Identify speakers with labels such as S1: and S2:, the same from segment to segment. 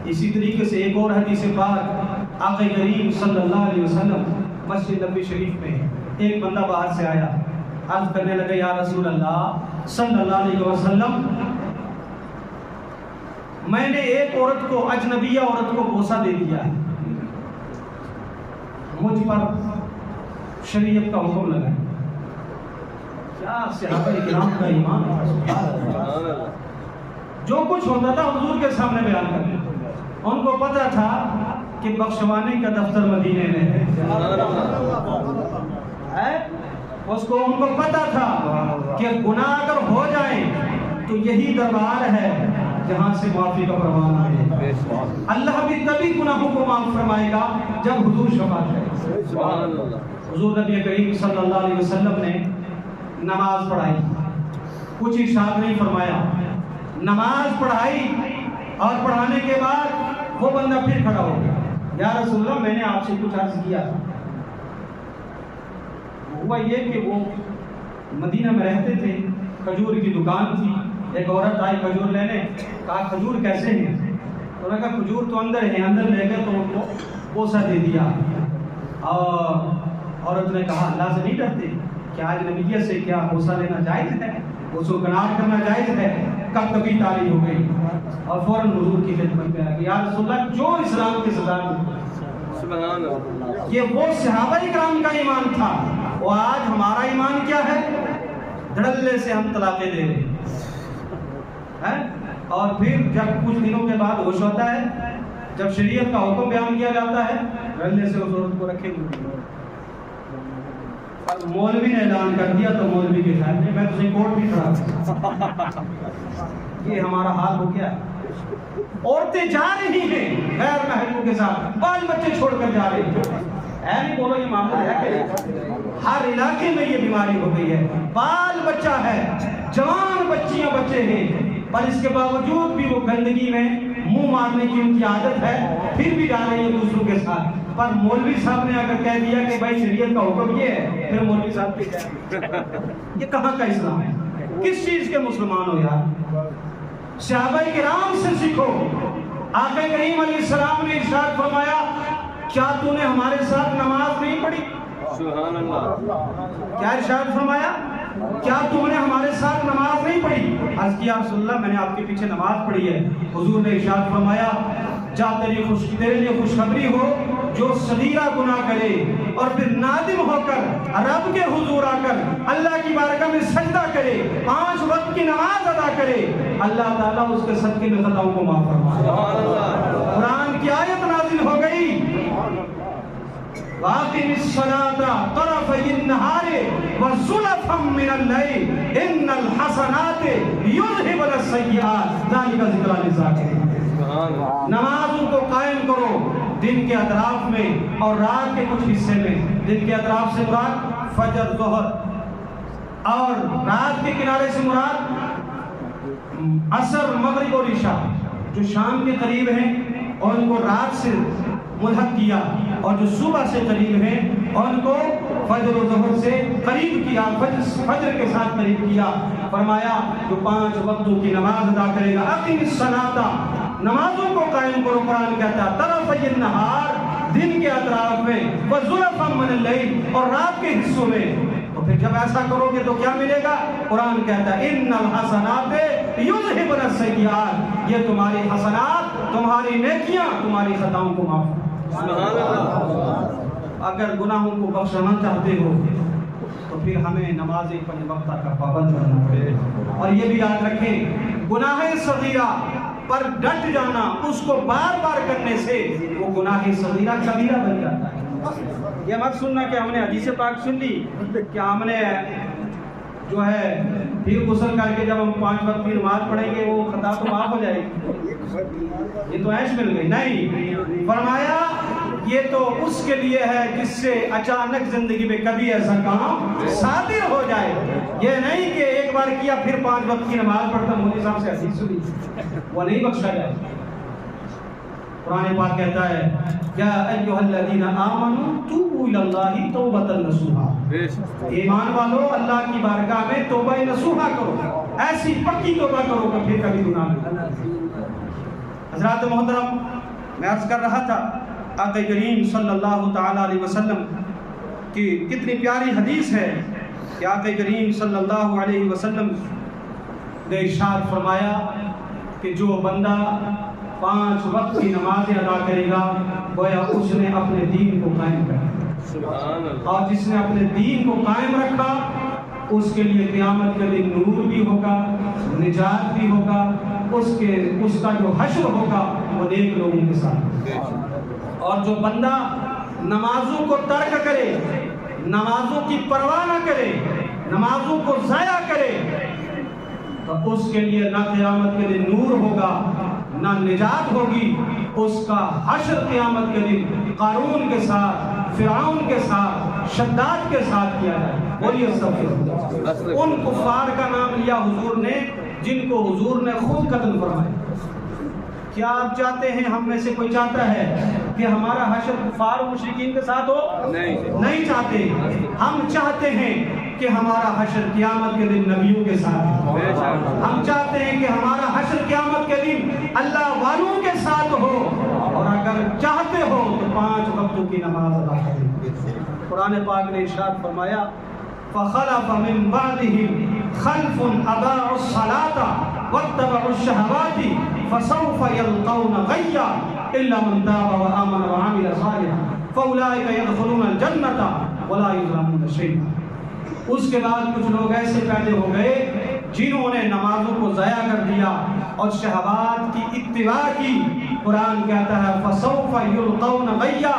S1: اسی طریقے سے ایک اور حدیث پاک آقا کریم صلی اللہ علیہ وسلم مسجد نبوی شریف میں ایک بندہ باہر سے آیا، عرض کرنے لگا یا رسول اللہ صلی اللہ علیہ وسلم، میں نے ایک عورت کو، اجنبیہ عورت کو بوسہ دے دیا ہے، مجھ پر شریعت کا حکم لگا ہے۔ کیا صحابہ کرام کا ایمان ہے! جو کچھ ہوتا تھا حضور کے سامنے بیان کرتے، ان کو پتا تھا کہ بخشوانے کا دفتر مدینے میں ہے، ان کو پتا تھا کہ گناہ اگر ہو جائیں تو یہی دربار ہے جہاں سے معافی کا پروان ہے۔ اللہ بھی تبھی گناہوں کو معاف فرمائے گا جب حضور شفاعت کرے۔ حضور نبی کریم صلی اللہ علیہ وسلم نے نماز پڑھائی، کچھ ارشاد نہیں فرمایا، نماز پڑھائی اور پڑھانے کے بعد وہ بندہ پھر کھڑا ہو گیا، یا رسول اللہ میں نے آپ سے کچھ عرض کیا تھا۔ ہوا یہ کہ وہ مدینہ میں رہتے تھے، کھجور کی دکان تھی، ایک عورت آئی کھجور لینے، کہا کھجور کیسے ہیں؟ انہوں نے کہا کھجور تو اندر ہے، اندر لے گئے تو ان کو بوسہ دے دیا۔ اور عورت نے کہا اللہ سے نہیں ڈرتے؟ کیا آج نبیہ سے کیا بوسہ لینا جائز ہے؟ غسل کنار کرنا جائز ہے؟ کب کبھی تعریف ہو گئی اور فوراً حضور کی خدمت میں آ گئی، یا رسول اللہ جو اسلام کے سزا سبحان اللہ۔ یہ وہ صحابہ کرام کا ایمان تھا، وہ آج ہمارا ایمان کیا ہے؟ دھڑلے سے ہم طلاقیں دے رہے ہیں، اور پھر جب کچھ دنوں کے بعد ہوش ہوتا ہے، جب شریعت کا حکم بیان کیا جاتا ہے، دھڑلے سے اس عورت کو رکھے گئے۔ مولوی نے اعلان کر دیا تو مولوی کے خیال میں تو کورٹ بھی کھڑا، یہ ہمارا حال ہو گیا۔ عورتیں جا رہی ہیں غیر محرموں کے ساتھ، بال بچے چھوڑ کر جا رہی ہیں، نہیں بولو یہ معاملہ ہے کہ ہر علاقے میں یہ بیماری ہو گئی ہے، بال بچہ ہے، جوان بچیاں بچے ہیں، پر اس کے باوجود بھی وہ گندگی میں منہ مارنے کی ان کی عادت ہے، پھر بھی جا رہی ہے دوسروں کے ساتھ۔ پر مولوی صاحب نے اگر کہہ دیا کہ بھائی شریعت کا حکم یہ ہے، پھر مولوی صاحب یہ کہاں کا اسلام ہے؟ کس چیز کے مسلمان ہو یار؟ صحابہ کرام سے سیکھو۔ آقا کریم علیہ السلام نے ارشاد فرمایا کیا تو نے ہمارے ساتھ نماز نہیں پڑھی؟ سبحان اللہ۔ کیا ارشاد فرمایا؟ کیا تم نے ہمارے ساتھ نماز نہیں پڑھی؟ عرض کیا رسول اللہ میں نے آپ کے پیچھے نماز پڑھی ہے۔ حضور نے ارشاد فرمایا جا تیرے لیے خوشخبری ہو، جو صغیرہ گناہ کرے اور پھر نادم ہو کر رب کے حضور آ کر اللہ کی بارگاہ میں سجدہ کرے، 5 وقت کی نماز ادا کرے، اللہ تعالیٰ اس کے صدقے میں خطاؤں کو معاف فرمائے۔ قرآن کی آیت نازل ہو گئی وَأَقِمِ الصَّلَاةَ طَرَفَيِ النَّهَارِ وَزُلَفًا مِّنَ اللَّيْلِ إِنَّ الْحَسَنَاتِ يُذْهِبْنَ السَّيِّئَاتِ ذَلِكَ ذِكْرَىٰ لِلذَّاكِرِينَ۔ نمازوں کو قائم کرو دن کے اطراف میں اور رات کے کچھ حصے میں۔ دن کے اطراف سے مراد فجر، ظہر، اور رات کے کنارے سے مراد عصر، مغرب اور عشاء۔ جو شام کے قریب ہیں اور ان کو رات سے ملحق کیا، اور جو صبح سے قریب ہیں ان کو فجر و ظہر سے قریب کیا، فجر کے ساتھ قریب کیا۔ فرمایا جو 5 وقتوں کی نماز ادا کرے گا، اقیم الصلاۃ، نمازوں کو قائم کرو۔ قرآن کہتا ہے طرفی النہار، دن کے اطراف میں، وزلفا من اللیل، اور رات کے حصوں میں۔ تو پھر جب ایسا کرو گے تو کیا ملے گا؟ قرآن کہتا ہے ان الحسنات یذہبن السیئات، یہ تمہاری حسنات، تمہاری نیکیاں تمہاری خطاؤں کو معاف۔ اگر گناہوں کو بخشنا چاہتے ہو تو پھر ہمیں نماز 5 وقتہ کا پابند کرنا پڑے، اور یہ بھی یاد رکھیں گناہ صغیرہ پر ڈٹ جانا، اس کو بار بار کرنے سے وہ گناہ صغیرہ کبیرہ بن جاتا ہے۔ یہ مت سننا کہ ہم نے حدیث پاک سن لی کہ ہم نے جو ہے پھر غسل کر کے جب ہم 5 وقت کی نماز پڑھیں گے وہ خطا تو معاف ہو جائے گی، یہ تو عیش مل گئی۔ نہیں، فرمایا یہ تو اس کے لیے ہے جس سے اچانک زندگی میں کبھی ایسا کام صادر ہو جائے، یہ نہیں کہ ایک بار کیا پھر 5 وقت کی نماز پڑھتا مولوی صاحب سے حدیث سنی، وہ نہیں بخشا جائے۔ قرآن پاک کہتا ہے یا ایھا الذین آمنوا توبوا الی اللہ توبۃ نصوحا، ایمان والو اللہ کی بارگاہ میں توبہ نصوحا کرو، ایسی پکی توبہ کرو کہ پھر کبھی گناہ نہیں۔ حضرات محترم، میں عرض کر رہا تھا آقا کریم صلی اللہ تعالیٰ علیہ وسلم کی کتنی پیاری حدیث ہے کہ آقا کریم صلی اللہ علیہ وسلم نے ارشاد فرمایا کہ جو بندہ 5 وقت کی نمازیں ادا کرے گا گویا اس نے اپنے دین کو قائم رکھا، اور جس نے اپنے دین کو قائم رکھا اس کے لیے قیامت کے دن نور بھی ہوگا، نجات بھی ہوگا، اس کا جو حشر ہوگا وہ نیک لوگوں کے ساتھ۔ اور جو بندہ نمازوں کو ترک کرے، نمازوں کی پرواہ نہ کرے، نمازوں کو ضائع کرے، تو اس کے لیے نہ قیامت کے دن نور ہوگا نہ نجات ہوگی، اس کا حشر قیامت کے دن قارون کے ساتھ، فرعون کے ساتھ، شداد کے ساتھ کیا جائے۔ بولیے استغفر۔ ان کفار کا نام لیا حضور نے جن کو حضور نے خود قتل فرمایا۔ کیا آپ چاہتے ہیں، ہم میں سے کوئی چاہتا ہے کہ ہمارا حشر کفار و مشرکین کے ساتھ ہو؟ نہیں چاہتے۔ ہم چاہتے ہیں کہ ہمارا حشر قیامت کے دن نبیوں کے ساتھ ہو۔ ہم چاہتے ہیں کہ ہمارا حشر قیامت کے دن اللہ والوں کے ساتھ ہو، اور اگر چاہتے ہو تو 5 وقتوں کی نماز ادا کریں۔ قرآن پاک نے ارشاد فرمایا فَخَلَفَ مِن بَعْدِهِمْ خَلْفٌ أَضَاعُوا الصَّلَاةَ وَاتَّبَعُوا الشَّهَوَاتِ فَسَوْفَ يَلْقَوْنَ غَيًّا إِلَّا مَن تَابَ وَآمَنَ وَعَمِلَ صَالِحًا فَأُولَٰئِكَ يَدْخُلُونَ الْجَنَّةَ وَلَا يُظْلَمُونَ شَيْئًا۔ اس کے بعد کچھ لوگ ایسے پیدا ہو گئے جنہوں نے نمازوں کو ضائع کر دیا اور شہوات کی اتباع کی۔ قرآن کہتا ہے فَسَوْفَ يُلْقَوْنَ غَيًّا،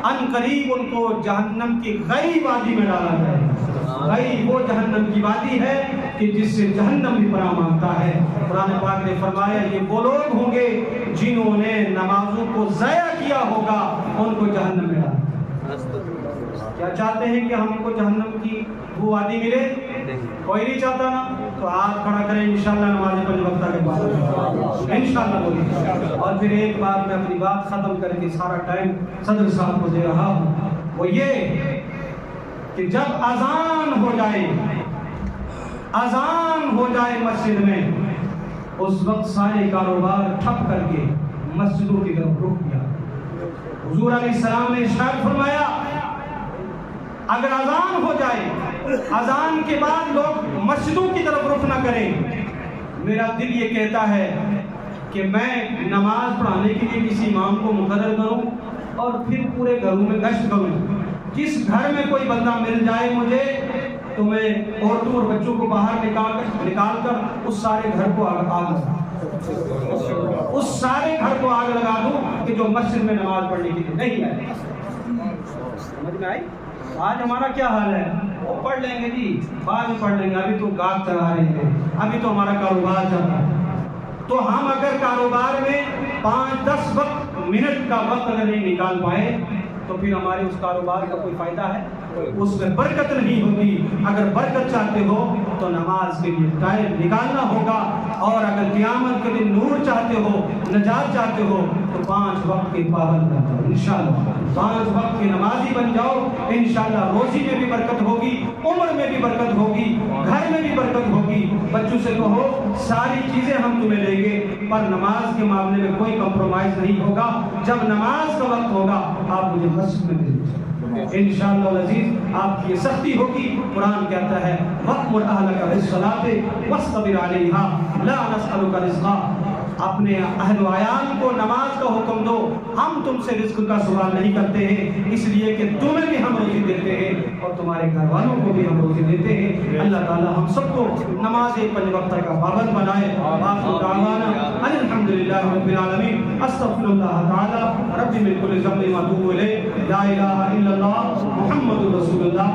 S1: ان قریب ان کو جہنم کی غی وادی میں ڈالا جائے گا۔ غی وہ جہنم کی وادی ہے کہ جس سے جہنم بھی پناہ مانگتا ہے۔ قرآن پاک نے فرمایا یہ وہ لوگ ہوں گے جنہوں نے نمازوں کو ضائع کیا ہوگا، ان کو جہنم میں ڈالا۔ کیا چاہتے ہیں کہ ہم کو جہنم کی وہ وادی ملے؟ کوئی نہیں چاہتا نا؟ تو ہاتھ کھڑا کریں، انشاءاللہ نماز 5 وقتہ کے بعد انشاءاللہ بولیں۔ اور پھر ایک بار میں اپنی بات ختم کر کے سارا ٹائم صدر صاحب کو دے رہا ہوں، وہ یہ کہ جب اذان ہو جائے مسجد میں، اس وقت سارے کاروبار ٹھپ کر کے مسجدوں کی طرف رخ کیا۔ حضور علیہ السلام نے ارشاد فرمایا اگر اذان ہو جائے، اذان کے بعد لوگ مسجدوں کی طرف رخ نہ کریں، میرا دل یہ کہتا ہے کہ میں نماز پڑھانے کے لیے کسی امام کو مقرر کروں اور پھر پورے گھروں میں گشت کروں۔ جس گھر میں کوئی بندہ مل جائے مجھے تو میں عورتوں اور بچوں کو باہر نکال کر اس سارے گھر کو آگ لگا دوں کہ جو مسجد میں نماز پڑھنے کے لیے نہیں آئے۔ سمجھ میں آئی؟ آج ہمارا کیا حال ہے؟ وہ پڑھ لیں گے جی، بعد میں پڑھ لیں گے، ابھی تو گاہک چلا رہے ہیں، ابھی تو ہمارا کاروبار چل رہا ہے۔ تو ہم اگر کاروبار میں 5-10 منٹ کا وقت اگر نہیں نکال پائے تو پھر ہمارے اس کاروبار کا کوئی فائدہ ہے؟ اس میں برکت نہیں ہوگی۔ اگر برکت چاہتے ہو تو نماز کے لیے ٹائم نکالنا ہوگا، اور اگر قیامت کے دن نور چاہتے ہو، نجات چاہتے ہو تو 5 وقت کے پابند بن جاؤ انشاءاللہ۔ 5 وقت کے نمازی بن جاؤ انشاءاللہ۔ روزی میں بھی برکت ہوگی، عمر میں بھی برکت ہوگی، گھر میں بھی برکت ہوگی۔ بچوں سے کہو ساری چیزیں ہم تمہیں دیں گے، پر نماز کے معاملے میں کوئی کمپرومائز نہیں ہوگا۔ جب نماز کا وقت ہوگا آپ مجھے مسجد میں بھیجیں انشاءاللہ العزیز۔ آپ کی یہ سختی ہوگی، قرآن کہتا ہے وَأْمُرْ أَهْلَكَ بِالصَّلَاةِ وَاصْطَبِرْ عَلَيْهَا لَا نَسْأَلُكَ رِزْقًا۔ اپنے اہل و عیال کو نماز کا حکم دو، ہم تم سے رزق کا سوال نہیں کرتے ہیں، اس لیے کہ تمہیں بھی ہم روزی دیتے ہیں اور تمہارے گھر والوں کو بھی ہم روزی دیتے ہیں۔ اللہ تعالی ہم سب کو نماز 5 وقت کا پابند بنائے۔ آخر دعوانا ان الحمدللہ رب العالمین۔ استغفر اللہ تعالی ربی من کل ذنب و اتوب الیہ، لا الہ الا اللہ محمد رسول اللہ۔